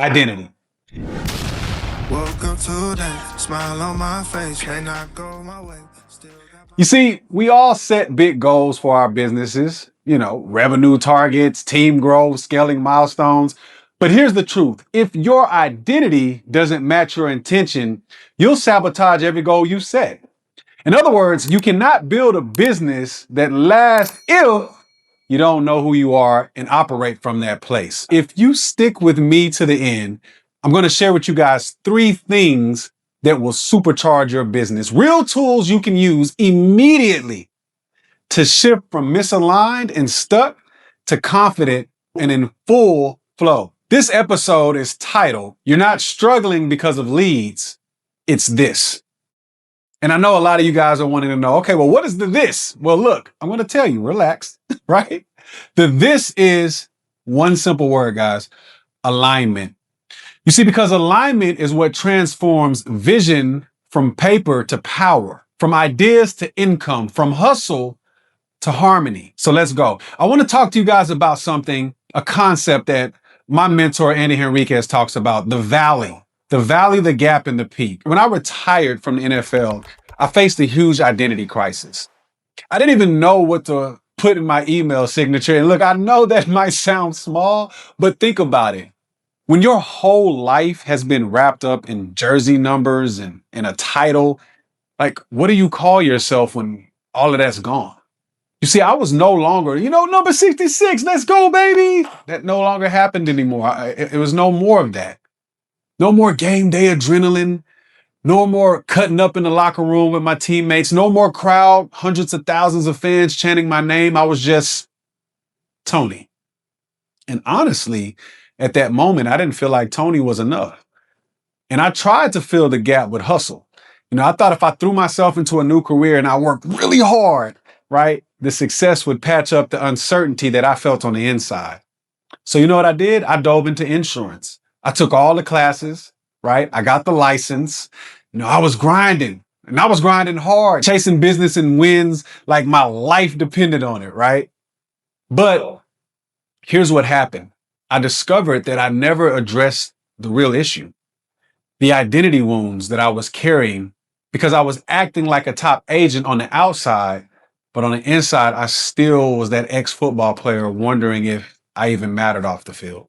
Identity. Woke up today, smile on my face, may not go my way. You see, we all set big goals for our businesses, revenue targets, team growth, scaling milestones. But here's the truth. If your identity doesn't match your intention, you'll sabotage every goal you set. In other words, you cannot build a business that lasts if you don't know who you are and operate from that place. If you stick with me to the end, I'm going to share with you guys 3 things that will supercharge your business. Real tools you can use immediately to shift from misaligned and stuck to confident and in full flow. This episode is titled, You're Not Struggling Because of Leads, It's This. And I know a lot of you guys are wanting to know, okay, well, what is the this? Well, look, I'm going to tell you, relax, right? The this is one simple word, guys, alignment. You see, because alignment is what transforms vision from paper to power, from ideas to income, from hustle to harmony. So let's go. I want to talk to you guys about something, a concept that my mentor, Andy Henriquez, talks about, the valley, the gap, and the peak. When I retired from the NFL, I faced a huge identity crisis. I didn't even know what to put in my email signature. And look, I know that might sound small, but think about it. When your whole life has been wrapped up in jersey numbers and a title, like, what do you call yourself when all of that's gone? You see, I was no longer, number 66, let's go, baby. That no longer happened anymore. It was no more of that. No more game day adrenaline. No more cutting up in the locker room with my teammates. No more crowd, hundreds of thousands of fans chanting my name. I was just Tony. And honestly, at that moment, I didn't feel like Tony was enough. And I tried to fill the gap with hustle. I thought if I threw myself into a new career and I worked really hard, right, the success would patch up the uncertainty that I felt on the inside. So you know what I did? I dove into insurance. I took all the classes, right? I got the license. I was grinding, and I was grinding hard, chasing business and wins like my life depended on it, right? But here's what happened. I discovered that I never addressed the real issue, the identity wounds that I was carrying because I was acting like a top agent on the outside, but on the inside, I still was that ex-football player wondering if I even mattered off the field.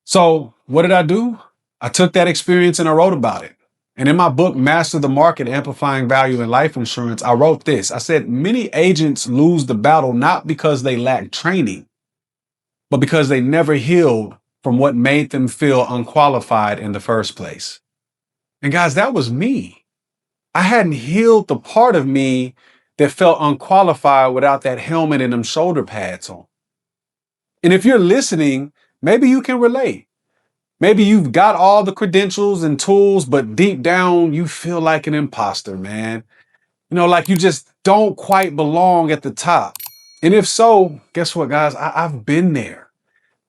So what did I do? I took that experience and I wrote about it. And in my book, Master the Market, Amplifying Value in Life Insurance, I wrote this. I said, many agents lose the battle not because they lack training, but because they never healed from what made them feel unqualified in the first place. And guys, that was me. I hadn't healed the part of me that felt unqualified without that helmet and them shoulder pads on. And if you're listening, maybe you can relate. Maybe you've got all the credentials and tools, but deep down, you feel like an imposter, man. Like you just don't quite belong at the top. And if so, guess what, guys? I've been there,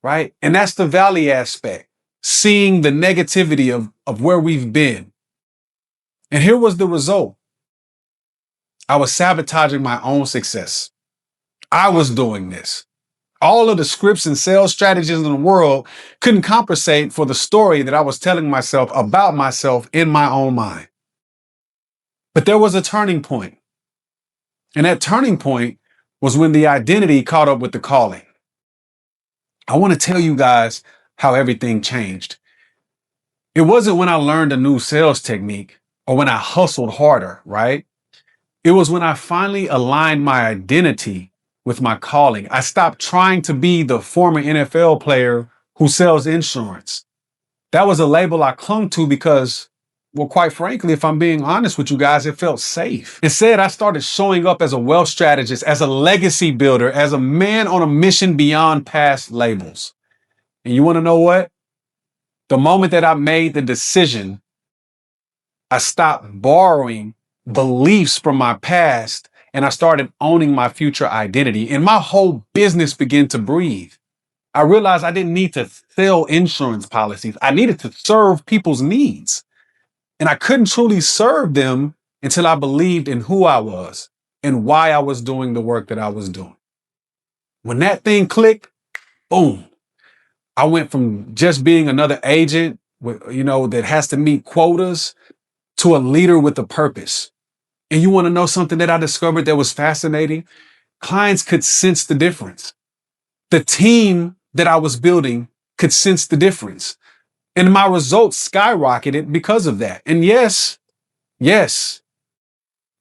right? And that's the valley aspect, seeing the negativity of where we've been. And here was the result. I was sabotaging my own success. I was doing this. All of the scripts and sales strategies in the world couldn't compensate for the story that I was telling myself about myself in my own mind. But there was a turning point. And that turning point was when the identity caught up with the calling. I want to tell you guys how everything changed. It wasn't when I learned a new sales technique or when I hustled harder, right? It was when I finally aligned my identity with my calling. I stopped trying to be the former NFL player who sells insurance. That was a label I clung to because, well, quite frankly, if I'm being honest with you guys, it felt safe. Instead, I started showing up as a wealth strategist, as a legacy builder, as a man on a mission beyond past labels. And you want to know what? The moment that I made the decision, I stopped borrowing beliefs from my past and I started owning my future identity, and my whole business began to breathe. I realized I didn't need to sell insurance policies. I needed to serve people's needs. And I couldn't truly serve them until I believed in who I was and why I was doing the work that I was doing. When that thing clicked, boom, I went from just being another agent with, that has to meet quotas to a leader with a purpose. And you want to know something that I discovered that was fascinating? Clients could sense the difference. The team that I was building could sense the difference. And my results skyrocketed because of that. And yes,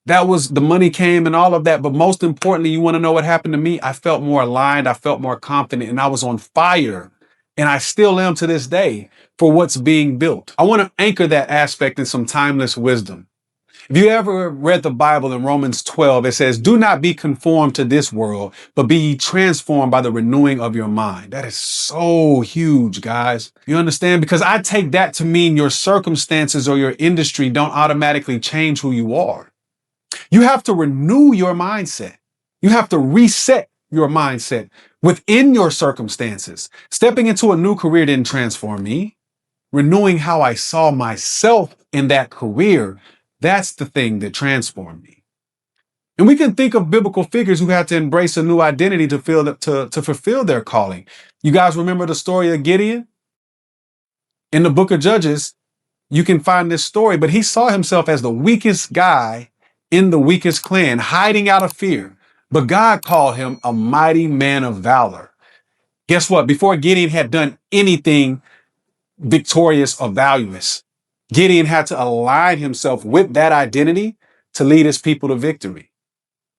that was the money came and all of that. But most importantly, you want to know what happened to me? I felt more aligned. I felt more confident and I was on fire. And I still am to this day for what's being built. I want to anchor that aspect in some timeless wisdom. If you ever read the Bible in Romans 12, it says, do not be conformed to this world, but be ye transformed by the renewing of your mind. That is so huge, guys. You understand? Because I take that to mean your circumstances or your industry don't automatically change who you are. You have to renew your mindset. You have to reset your mindset within your circumstances. Stepping into a new career didn't transform me. Renewing how I saw myself in that career, that's the thing that transformed me. And we can think of biblical figures who had to embrace a new identity to fulfill their calling. You guys remember the story of Gideon? In the book of Judges, you can find this story, but he saw himself as the weakest guy in the weakest clan, hiding out of fear. But God called him a mighty man of valor. Guess what? Before Gideon had done anything victorious or valueless, Gideon had to align himself with that identity to lead his people to victory.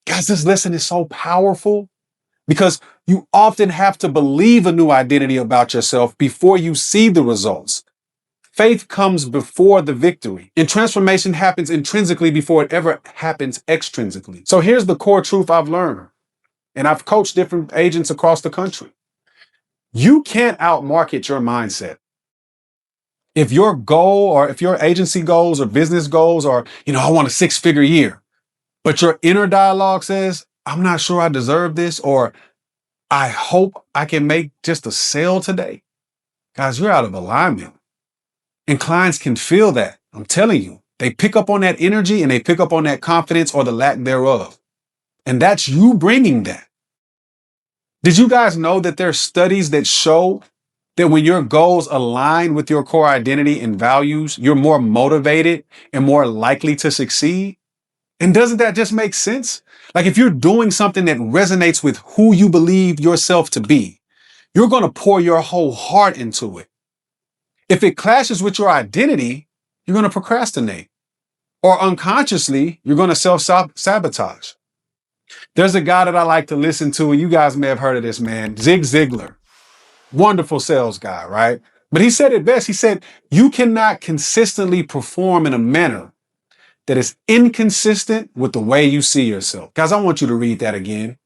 Guys, this lesson is so powerful because you often have to believe a new identity about yourself before you see the results. Faith comes before the victory, and transformation happens intrinsically before it ever happens extrinsically. So here's the core truth I've learned, and I've coached different agents across the country. You can't outmarket your mindset. If your goal or if your agency goals or business goals are, I want a 6-figure year, but your inner dialogue says, I'm not sure I deserve this, or I hope I can make just a sale today. Guys, you're out of alignment. And clients can feel that. I'm telling you, they pick up on that energy and they pick up on that confidence or the lack thereof. And that's you bringing that. Did you guys know that there are studies that show that when your goals align with your core identity and values, you're more motivated and more likely to succeed? And doesn't that just make sense? Like if you're doing something that resonates with who you believe yourself to be, you're going to pour your whole heart into it. If it clashes with your identity, you're going to procrastinate. Or unconsciously, you're going to self-sabotage. There's a guy that I like to listen to, and you guys may have heard of this man, Zig Ziglar. Wonderful sales guy, right? But he said it best. He said, you cannot consistently perform in a manner that is inconsistent with the way you see yourself. Guys, I want you to read that again.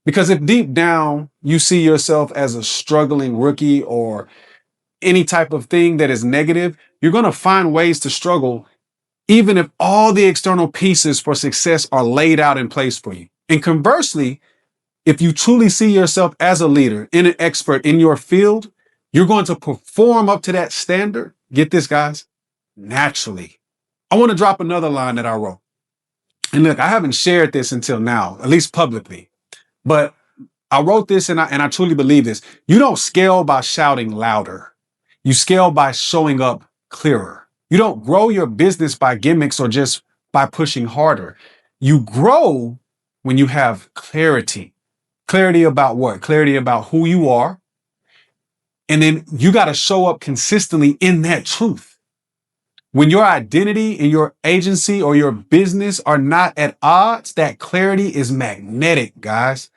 Because if deep down you see yourself as a struggling rookie or any type of thing that is negative, you're going to find ways to struggle, even if all the external pieces for success are laid out in place for you. And conversely, if you truly see yourself as a leader and an expert in your field, you're going to perform up to that standard. Get this, guys, naturally. I want to drop another line that I wrote. And look, I haven't shared this until now, at least publicly, but I wrote this and I truly believe this. You don't scale by shouting louder. You scale by showing up clearer. You don't grow your business by gimmicks or just by pushing harder. You grow when you have clarity. Clarity about what? Clarity about who you are. And then you got to show up consistently in that truth. When your identity and your agency or your business are not at odds, that clarity is magnetic, guys.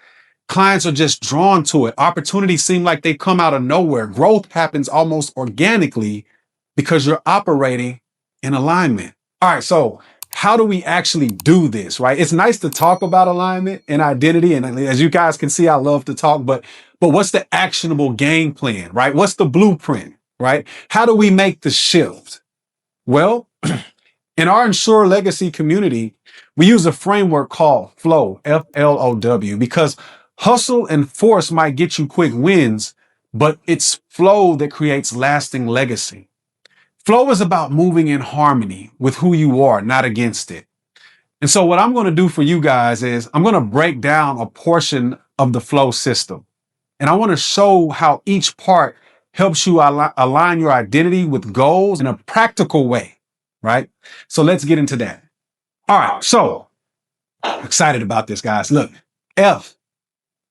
Clients are just drawn to it. Opportunities seem like they come out of nowhere. Growth happens almost organically because you're operating in alignment. All right, so how do we actually do this, right? It's nice to talk about alignment and identity. And as you guys can see, I love to talk, but what's the actionable game plan, right? What's the blueprint, right? How do we make the shift? Well, in our Insure Legacy community, we use a framework called FLOW, F-L-O-W, because hustle and force might get you quick wins, but it's flow that creates lasting legacy. Flow is about moving in harmony with who you are, not against it. And so what I'm going to do for you guys is I'm going to break down a portion of the flow system. And I want to show how each part helps you align your identity with goals in a practical way, right? So let's get into that. All right. So excited about this, guys. Look, F.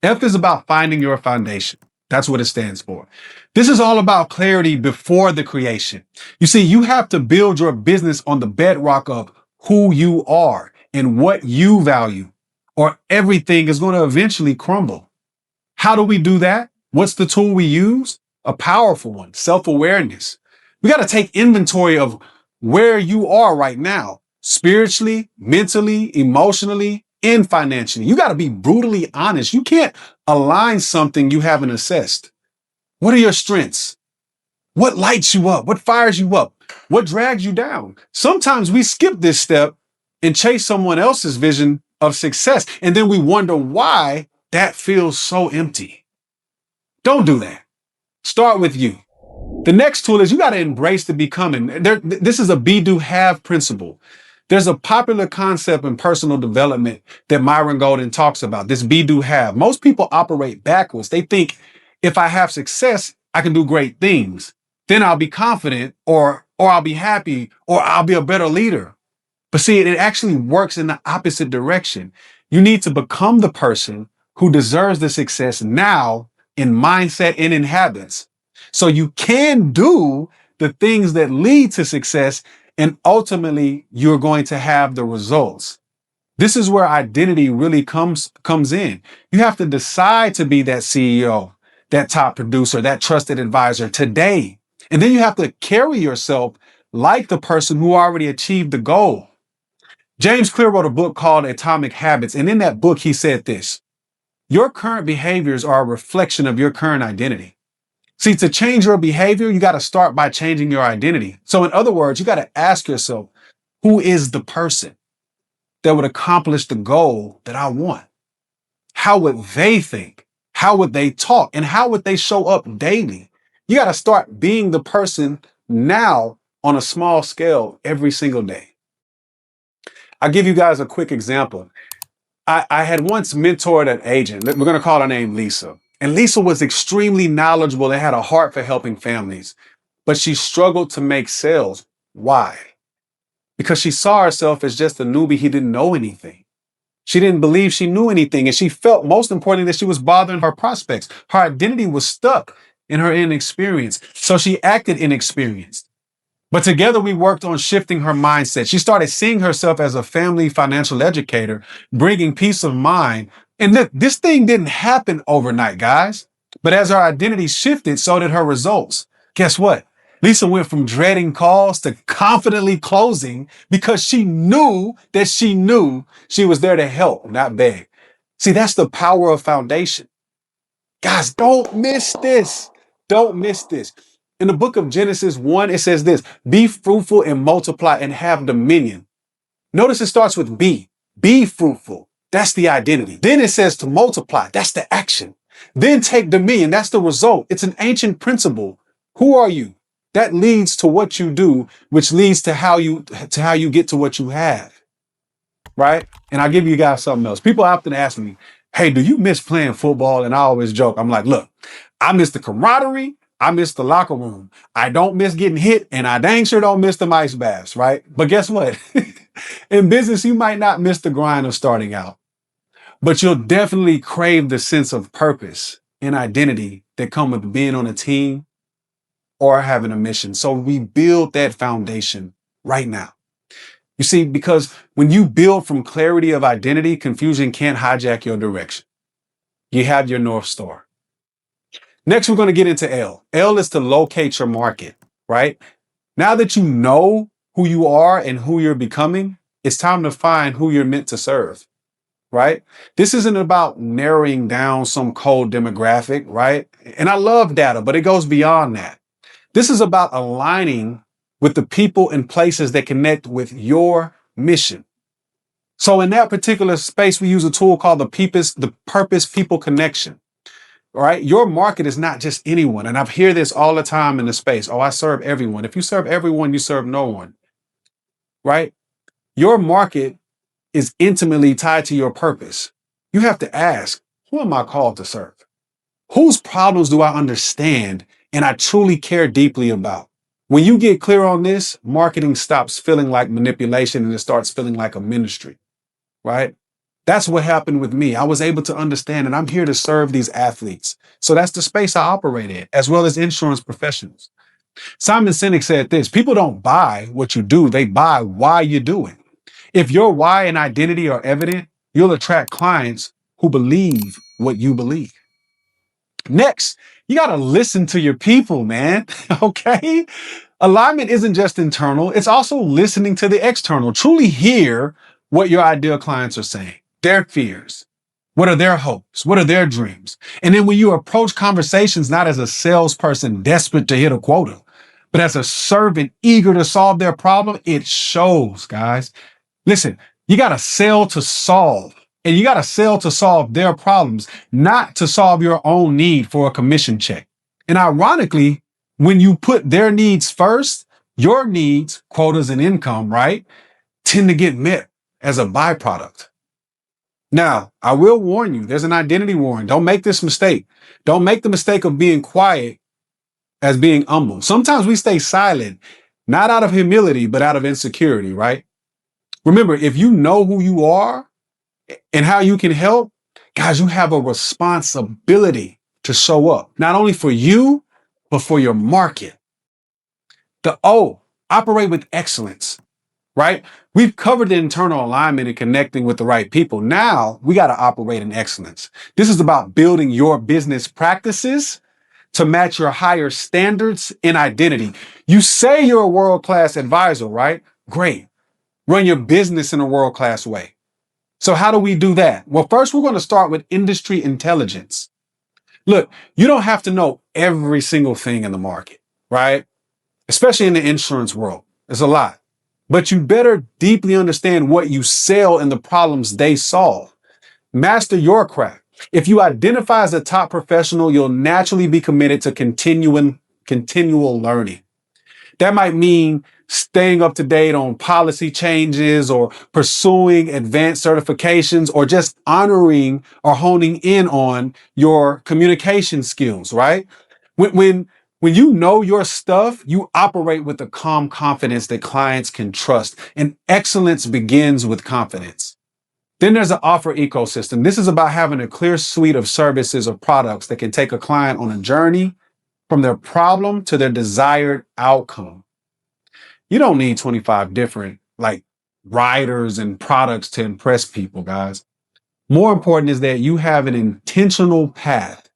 F is about finding your foundation. That's what it stands for. This is all about clarity before the creation. You see, you have to build your business on the bedrock of who you are and what you value, or everything is going to eventually crumble. How do we do that? What's the tool we use? A powerful one, self-awareness. We got to take inventory of where you are right now, spiritually, mentally, emotionally, and financially. You got to be brutally honest. You can't align something you haven't assessed. What are your strengths? What lights you up? What fires you up? What drags you down? Sometimes we skip this step and chase someone else's vision of success, and then we wonder why that feels so empty. Don't do that. Start with you. The next tool is you got to embrace the becoming. This is a be, do, have principle. There's a popular concept in personal development that Myron Golden talks about, this be, do, have. Most people operate backwards. They think if I have success, I can do great things. Then I'll be confident, or I'll be happy, or I'll be a better leader. But see, it actually works in the opposite direction. You need to become the person who deserves the success now in mindset and in habits. So you can do the things that lead to success, and ultimately you're going to have the results. This is where identity really comes in. You have to decide to be that CEO, that top producer, that trusted advisor today. And then you have to carry yourself like the person who already achieved the goal. James Clear wrote a book called Atomic Habits. And in that book, he said this: your current behaviors are a reflection of your current identity. See, to change your behavior, you got to start by changing your identity. So in other words, you got to ask yourself, who is the person that would accomplish the goal that I want? How would they think? How would they talk? And how would they show up daily? You got to start being the person now on a small scale every single day. I'll give you guys a quick example. I had once mentored an agent. We're going to call her name Lisa. And Lisa was extremely knowledgeable and had a heart for helping families, but she struggled to make sales. Why? Because she saw herself as just a newbie who didn't know anything. She didn't believe she knew anything. And she felt, most importantly, that she was bothering her prospects. Her identity was stuck in her inexperience. So she acted inexperienced. But together we worked on shifting her mindset. She started seeing herself as a family financial educator, bringing peace of mind. And this thing didn't happen overnight, guys. But as her identity shifted, so did her results. Guess what? Lisa went from dreading calls to confidently closing because she knew that she knew she was there to help, not beg. See, that's the power of foundation. Guys, don't miss this. Don't miss this. In the book of Genesis 1, it says this: be fruitful and multiply and have dominion. Notice it starts with be. Be fruitful. That's the identity. Then it says to multiply. That's the action. Then take dominion. That's the result. It's an ancient principle. Who are you? That leads to what you do, which leads to how you get to what you have. Right? And I'll give you guys something else. People often ask me, hey, do you miss playing football? And I always joke. I'm like, look, I miss the camaraderie. I miss the locker room. I don't miss getting hit, and I dang sure don't miss the ice baths, right? But guess what? In business, you might not miss the grind of starting out, but you'll definitely crave the sense of purpose and identity that come with being on a team or having a mission. So we build that foundation right now. You see, because when you build from clarity of identity, confusion can't hijack your direction. You have your North Star. Next, we're going to get into L. L is to locate your market, right? Now that you know who you are and who you're becoming, it's time to find who you're meant to serve, right? This isn't about narrowing down some cold demographic, right? And I love data, but it goes beyond that. This is about aligning with the people and places that connect with your mission. So in that particular space, we use a tool called the Purpose People Connection. All right. Your market is not just anyone. And I hear this all the time in the space. Oh, I serve everyone. If you serve everyone, you serve no one. Right. Your market is intimately tied to your purpose. You have to ask, who am I called to serve? Whose problems do I understand and I truly care deeply about? When you get clear on this, marketing stops feeling like manipulation and it starts feeling like a ministry, right? That's what happened with me. I was able to understand, and I'm here to serve these athletes. So that's the space I operate in, as well as insurance professionals. Simon Sinek said this: people don't buy what you do, they buy why you do it. If your why and identity are evident, you'll attract clients who believe what you believe. Next, you got to listen to your people, man. Okay? Alignment isn't just internal, it's also listening to the external. Truly hear what your ideal clients are saying, their fears. What are their hopes? What are their dreams? And then when you approach conversations not as a salesperson desperate to hit a quota, but as a servant eager to solve their problem, it shows, guys. Listen, you got to sell to solve. And you got to sell to solve their problems, not to solve your own need for a commission check. And ironically, when you put their needs first, your needs, quotas and income, right, tend to get met as a byproduct. Now, I will warn you, there's an identity warning. Don't make this mistake. Don't make the mistake of being quiet as being humble. Sometimes we stay silent, not out of humility, but out of insecurity, right? Remember, if you know who you are, and how you can help, guys, you have a responsibility to show up, not only for you, but for your market. The O, operate with excellence, right? We've covered the internal alignment and connecting with the right people. Now we got to operate in excellence. This is about building your business practices to match your higher standards and identity. You say you're a world-class advisor, right? Great. Run your business in a world-class way. So how do we do that? Well, first, we're going to start with industry intelligence. Look, you don't have to know every single thing in the market, right? Especially in the insurance world. It's a lot. But you better deeply understand what you sell and the problems they solve. Master your craft. If you identify as a top professional, you'll naturally be committed to continual learning. That might mean staying up to date on policy changes or pursuing advanced certifications or just honoring or honing in on your communication skills, right? When you know your stuff, you operate with the calm confidence that clients can trust. And excellence begins with confidence. Then there's an offer ecosystem. This is about having a clear suite of services or products that can take a client on a journey from their problem to their desired outcome. You don't need 25 different riders and products to impress people, guys. More important is that you have an intentional path.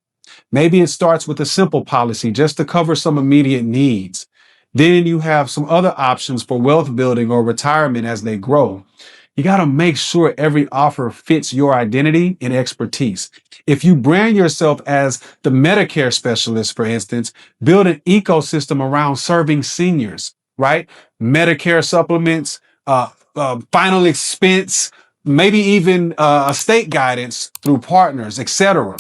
Maybe it starts with a simple policy just to cover some immediate needs. Then you have some other options for wealth building or retirement as they grow. You got to make sure every offer fits your identity and expertise. If you brand yourself as the Medicare specialist, for instance, build an ecosystem around serving seniors, right? Medicare supplements, final expense, maybe even estate guidance through partners, etc.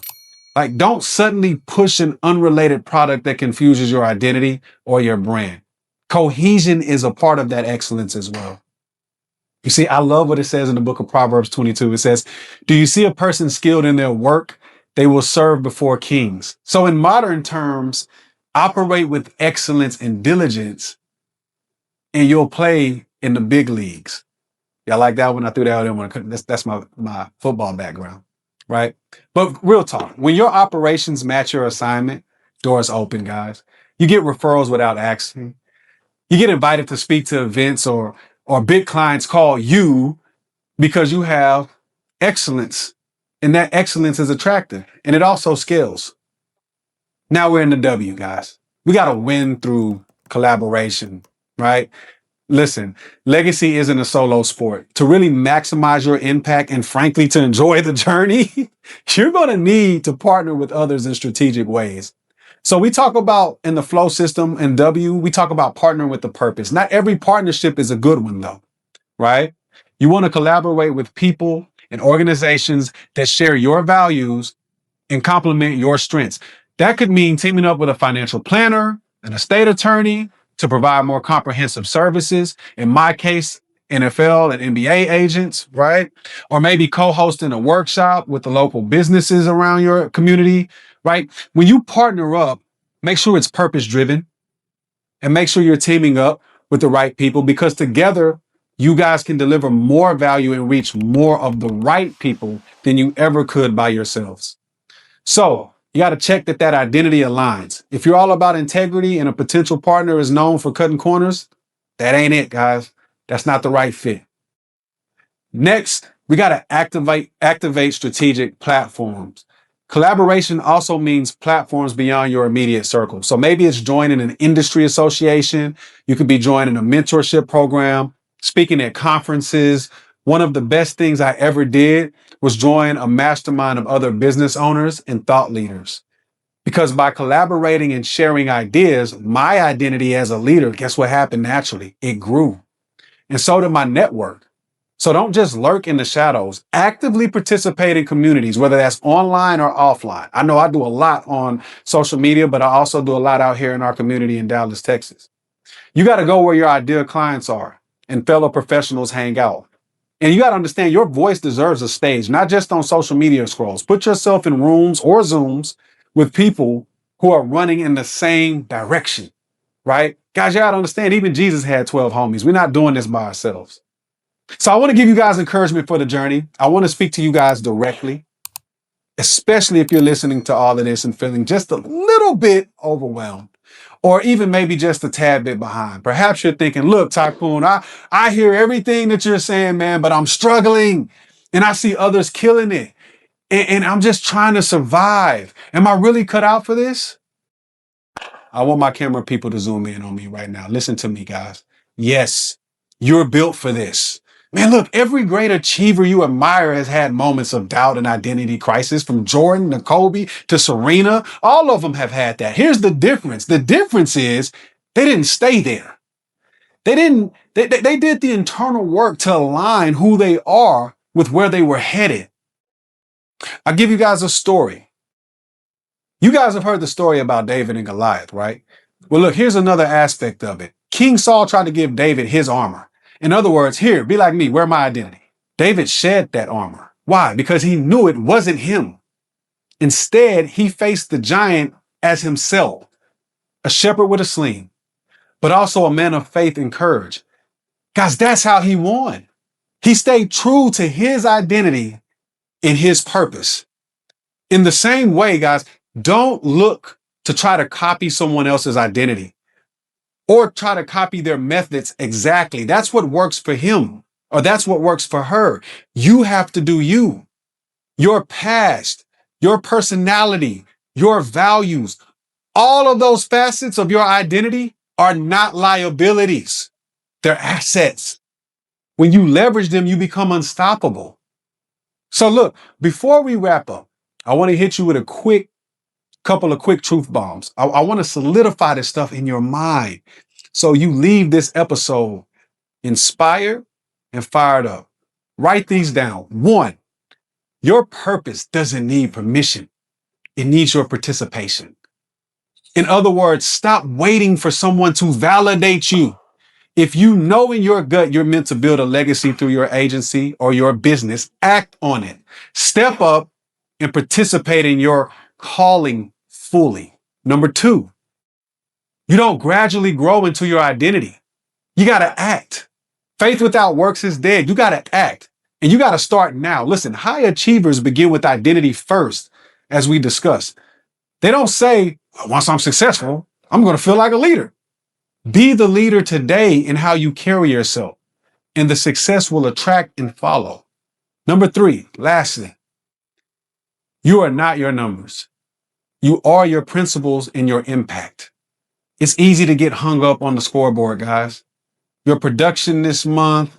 Don't suddenly push an unrelated product that confuses your identity or your brand. Cohesion is a part of that excellence as well. You see, I love what it says in the book of Proverbs 22. It says, do you see a person skilled in their work? They will serve before kings. So in modern terms, operate with excellence and diligence, and you'll play in the big leagues. Y'all like that one? I threw that out there. That's my football background, right? But real talk, when your operations match your assignment, doors open, guys. You get referrals without asking. You get invited to speak to events or big clients call you because you have excellence, and that excellence is attractive, and it also scales. Now we're in the W, guys. We got to win through collaboration, right? Listen, legacy isn't a solo sport. To really maximize your impact and frankly, to enjoy the journey, you're going to need to partner with others in strategic ways. So we talk about in the flow system and W, we talk about partnering with the purpose. Not every partnership is a good one though, right? You want to collaborate with people and organizations that share your values and complement your strengths. That could mean teaming up with a financial planner, an estate attorney to provide more comprehensive services. In my case, NFL and NBA agents, right? Or maybe co-hosting a workshop with the local businesses around your community, right? When you partner up, make sure it's purpose driven and make sure you're teaming up with the right people, because together you guys can deliver more value and reach more of the right people than you ever could by yourselves. So you got to check that identity aligns. If you're all about integrity and a potential partner is known for cutting corners, that ain't it, guys. That's not the right fit. Next, we got to activate strategic platforms. Collaboration also means platforms beyond your immediate circle. So maybe it's joining an industry association. You could be joining a mentorship program, speaking at conferences. One of the best things I ever did was join a mastermind of other business owners and thought leaders. Because by collaborating and sharing ideas, my identity as a leader, guess what happened naturally? It grew. And so did my network. So don't just lurk in the shadows. Actively participate in communities, whether that's online or offline. I know I do a lot on social media, but I also do a lot out here in our community in Dallas, Texas. You got to go where your ideal clients are and fellow professionals hang out. And you got to understand your voice deserves a stage, not just on social media scrolls. Put yourself in rooms or Zooms with people who are running in the same direction, right? Guys, you got to understand, even Jesus had 12 homies. We're not doing this by ourselves. So I want to give you guys encouragement for the journey. I want to speak to you guys directly, especially if you're listening to all of this and feeling just a little bit overwhelmed, or even maybe just a tad bit behind. Perhaps you're thinking, look, Tycoon, I hear everything that you're saying, man, but I'm struggling and I see others killing it. And I'm just trying to survive. Am I really cut out for this? I want my camera people to zoom in on me right now. Listen to me, guys. Yes, you're built for this. Man, look, every great achiever you admire has had moments of doubt and identity crisis, from Jordan to Kobe to Serena. All of them have had that. Here's the difference. The difference is they didn't stay there. They did the internal work to align who they are with where they were headed. I'll give you guys a story. You guys have heard the story about David and Goliath, right? Well, look, here's another aspect of it. King Saul tried to give David his armor. In other words, here, be like me, wear my identity. David shed that armor. Why? Because he knew it wasn't him. Instead, he faced the giant as himself, a shepherd with a sling, but also a man of faith and courage. Guys, that's how he won. He stayed true to his identity and his purpose. In the same way, guys, don't look to try to copy someone else's identity or try to copy their methods exactly. That's what works for him, or that's what works for her. You have to do you. Your past, your personality, your values, all of those facets of your identity are not liabilities. They're assets. When you leverage them, you become unstoppable. So look, before we wrap up, I want to hit you with a couple of quick truth bombs. I want to solidify this stuff in your mind so you leave this episode inspired and fired up. Write these down. 1, your purpose doesn't need permission. It needs your participation. In other words, stop waiting for someone to validate you. If you know in your gut you're meant to build a legacy through your agency or your business, act on it. Step up and participate in your calling fully. Number 2, you don't gradually grow into your identity. You got to act. Faith without works is dead. You got to act, and you got to start now. Listen, high achievers begin with identity first, as we discussed. They don't say, once I'm successful, I'm going to feel like a leader. Be the leader today in how you carry yourself, and the success will attract and follow. Number 3, lastly, you are not your numbers. You are your principles and your impact. It's easy to get hung up on the scoreboard, guys. Your production this month,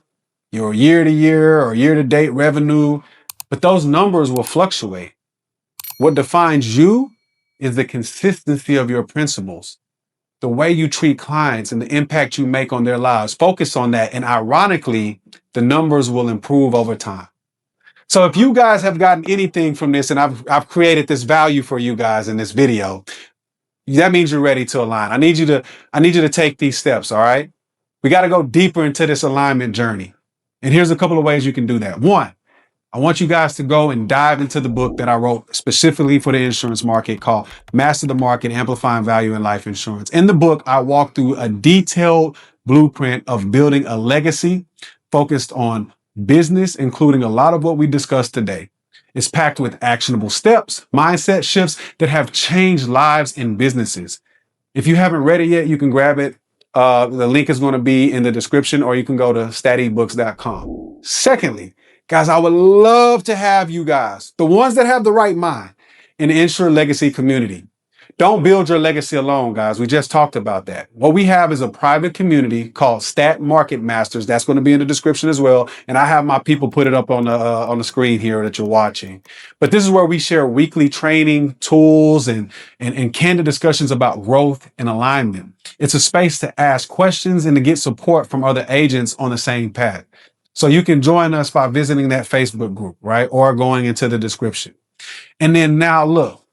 your year-to-year or year-to-date revenue, but those numbers will fluctuate. What defines you is the consistency of your principles, the way you treat clients and the impact you make on their lives. Focus on that. And ironically, the numbers will improve over time. So if you guys have gotten anything from this, and I've created this value for you guys in this video, that means you're ready to align. I need you to take these steps. All right. We got to go deeper into this alignment journey. And here's a couple of ways you can do that. 1, I want you guys to go and dive into the book that I wrote specifically for the insurance market called Master the Market, Amplifying Value in Life Insurance. In the book, I walk through a detailed blueprint of building a legacy focused on business, including a lot of what we discussed today. It's packed with actionable steps, mindset shifts that have changed lives and businesses. If you haven't read it yet, you can grab it. The link is going to be in the description, or you can go to statebooks.com. Secondly, guys, I would love to have you guys, the ones that have the right mind, in the Insure Legacy community. Don't build your legacy alone, guys. We just talked about that. What we have is a private community called Stat Market Masters. That's going to be in the description as well. And I have my people put it up on the screen here that you're watching. But this is where we share weekly training, tools, and candid discussions about growth and alignment. It's a space to ask questions and to get support from other agents on the same path. So you can join us by visiting that Facebook group, right? Or going into the description. And then now look.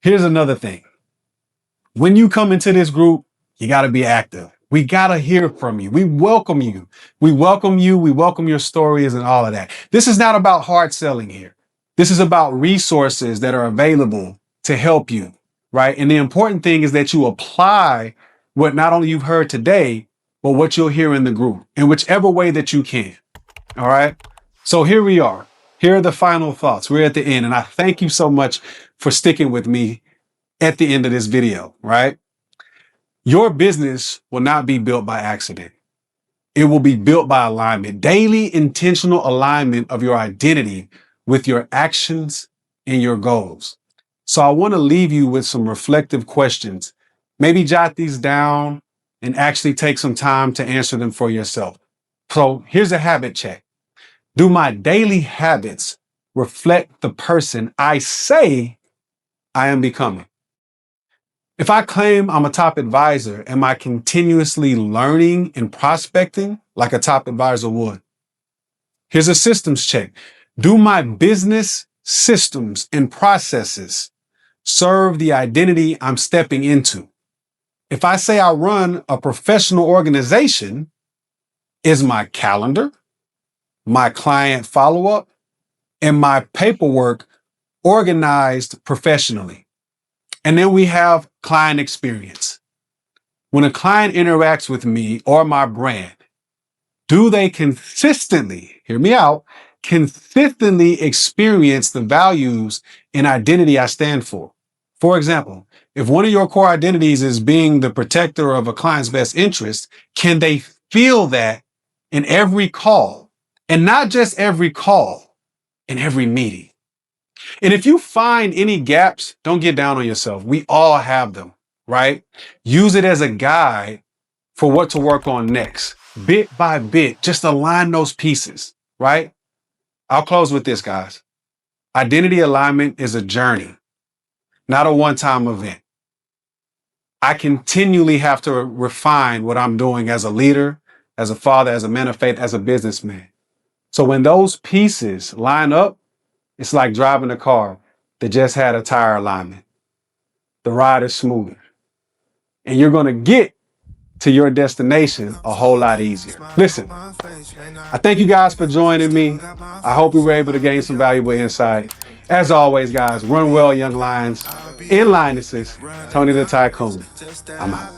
Here's another thing. When you come into this group, you got to be active. We got to hear from you. We welcome you. We welcome you. We welcome your stories and all of that. This is not about hard selling here. This is about resources that are available to help you, right? And the important thing is that you apply what not only you've heard today, but what you'll hear in the group in whichever way that you can. All right. So here we are. Here are the final thoughts. We're at the end, and I thank you so much for sticking with me at the end of this video, right? Your business will not be built by accident. It will be built by alignment, daily intentional alignment of your identity with your actions and your goals. So I want to leave you with some reflective questions. Maybe jot these down and actually take some time to answer them for yourself. So here's a habit check. Do my daily habits reflect the person I say I am becoming? If I claim I'm a top advisor, am I continuously learning and prospecting like a top advisor would? Here's a systems check. Do my business systems and processes serve the identity I'm stepping into? If I say I run a professional organization, is my calendar, my client follow-up, and my paperwork organized professionally? And then we have client experience. When a client interacts with me or my brand, do they consistently, hear me out, consistently experience the values and identity I stand for? For example, if one of your core identities is being the protector of a client's best interest, can they feel that in every call? And not just every call, in every meeting. And if you find any gaps, don't get down on yourself. We all have them, right? Use it as a guide for what to work on next. Bit by bit, just align those pieces, right? I'll close with this, guys. Identity alignment is a journey, not a one-time event. I continually have to refine what I'm doing as a leader, as a father, as a man of faith, as a businessman. So when those pieces line up, it's like driving a car that just had a tire alignment. The ride is smoother. And you're going to get to your destination a whole lot easier. Listen, I thank you guys for joining me. I hope we were able to gain some valuable insight. As always, guys, run well, young lions. In lionesses, Tony the Tycoon. I'm out.